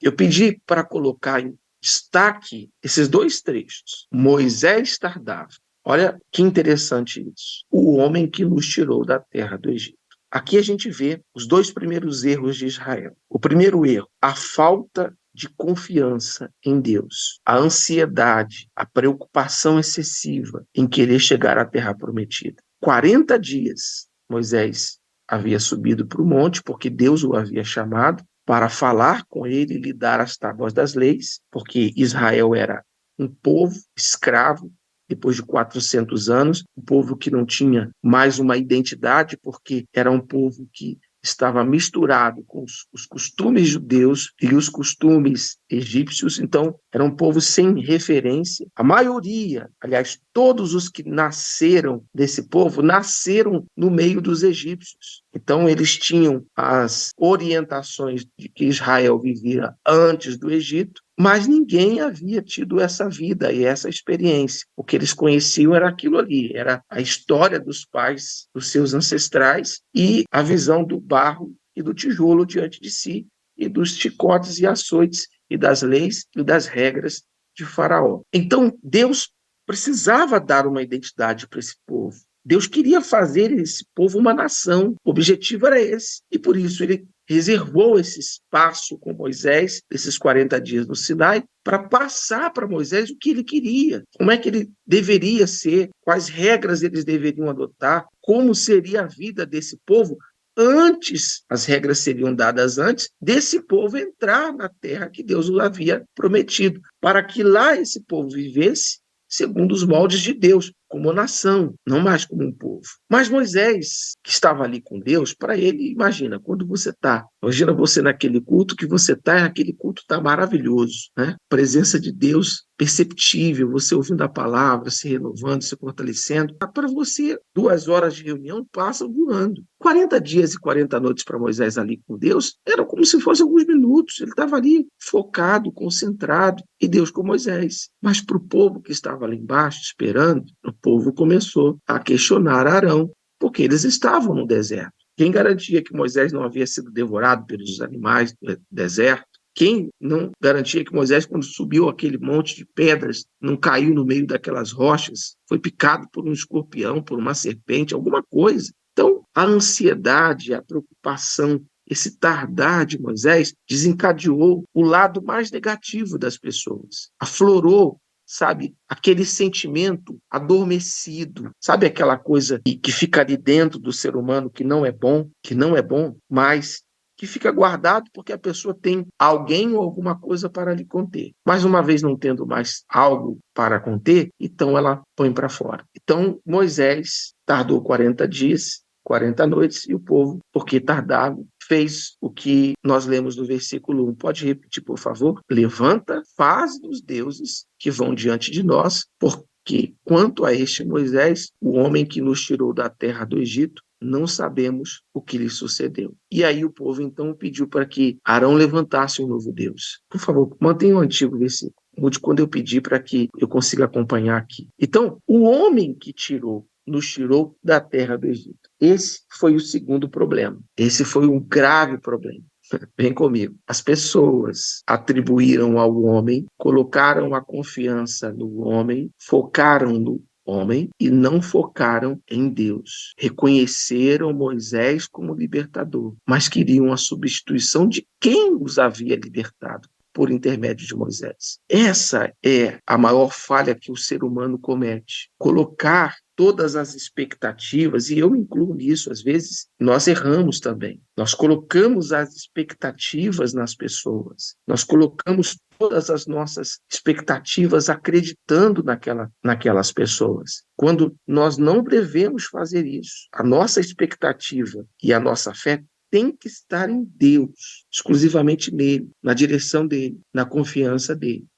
Eu pedi para colocar em destaque esses dois trechos. Moisés tardava. Olha que interessante isso. O homem que nos tirou da terra do Egito. Aqui a gente vê os dois primeiros erros de Israel. O primeiro erro, a falta de confiança em Deus, a ansiedade, a preocupação excessiva em querer chegar à terra prometida. 40 dias Moisés havia subido para o monte, porque Deus o havia chamado para falar com ele e lhe dar as tábuas das leis, porque Israel era um povo escravo, depois de 400 anos, um povo que não tinha mais uma identidade, porque era um povo que estava misturado com os costumes judeus e os costumes egípcios, então era um povo sem referência. A maioria, aliás, todos os que nasceram desse povo, nasceram no meio dos egípcios. Então eles tinham as orientações de que Israel vivia antes do Egito, mas ninguém havia tido essa vida e essa experiência. O que eles conheciam era aquilo ali, era a história dos pais, dos seus ancestrais e a visão do barro e do tijolo diante de si e dos chicotes e açoites e das leis e das regras de Faraó. Então, Deus precisava dar uma identidade para esse povo. Deus queria fazer esse povo uma nação. O objetivo era esse. E por isso ele reservou esse espaço com Moisés, esses 40 dias no Sinai, para passar para Moisés o que ele queria, como é que ele deveria ser, quais regras eles deveriam adotar, como seria a vida desse povo antes, as regras seriam dadas antes desse povo entrar na terra que Deus o havia prometido, para que lá esse povo vivesse segundo os moldes de Deus, como nação, não mais como um povo. Mas Moisés, que estava ali com Deus, para ele, imagina você naquele culto que você está, aquele culto está maravilhoso, né? Presença de Deus perceptível, você ouvindo a palavra, se renovando, se fortalecendo. Para você, 2 horas de reunião passam voando. 40 dias e 40 noites para Moisés ali com Deus eram como se fossem alguns minutos. Ele estava ali focado, concentrado, e Deus com Moisés. Mas para o povo que estava ali embaixo esperando, o povo começou a questionar Arão, porque eles estavam no deserto. Quem garantia que Moisés não havia sido devorado pelos animais do deserto? Quem não garantia que Moisés, quando subiu aquele monte de pedras, não caiu no meio daquelas rochas, foi picado por um escorpião, por uma serpente, alguma coisa? Então, a ansiedade, a preocupação, esse tardar de Moisés desencadeou o lado mais negativo das pessoas, aflorou, sabe, aquele sentimento adormecido, sabe aquela coisa que fica ali dentro do ser humano que não é bom, mas que fica guardado porque a pessoa tem alguém ou alguma coisa para lhe conter. Mas uma vez não tendo mais algo para conter, então ela põe para fora. Então Moisés tardou 40 dias, 40 noites, e o povo, porque tardava, fez o que nós lemos no versículo 1. Pode repetir, por favor? Levanta, faz dos deuses que vão diante de nós, porque quanto a este Moisés, o homem que nos tirou da terra do Egito, não sabemos o que lhe sucedeu. E aí o povo então pediu para que Arão levantasse um novo Deus. Por favor, mantenha o antigo versículo. Mude quando eu pedir para que eu consiga acompanhar aqui. Então, o homem que nos tirou da terra do Egito. Esse foi o segundo problema. Esse foi um grave problema. Vem comigo. As pessoas atribuíram ao homem, colocaram a confiança no homem, focaram no homem e não focaram em Deus. Reconheceram Moisés como libertador, mas queriam a substituição de quem os havia libertado por intermédio de Moisés. Essa é a maior falha que o ser humano comete. Colocar todas as expectativas, e eu me incluo nisso, às vezes nós erramos também. Nós colocamos as expectativas nas pessoas, nós colocamos todas as nossas expectativas acreditando naquelas pessoas, quando nós não devemos fazer isso. A nossa expectativa e a nossa fé tem que estar em Deus, exclusivamente nele, na direção dele, na confiança dele.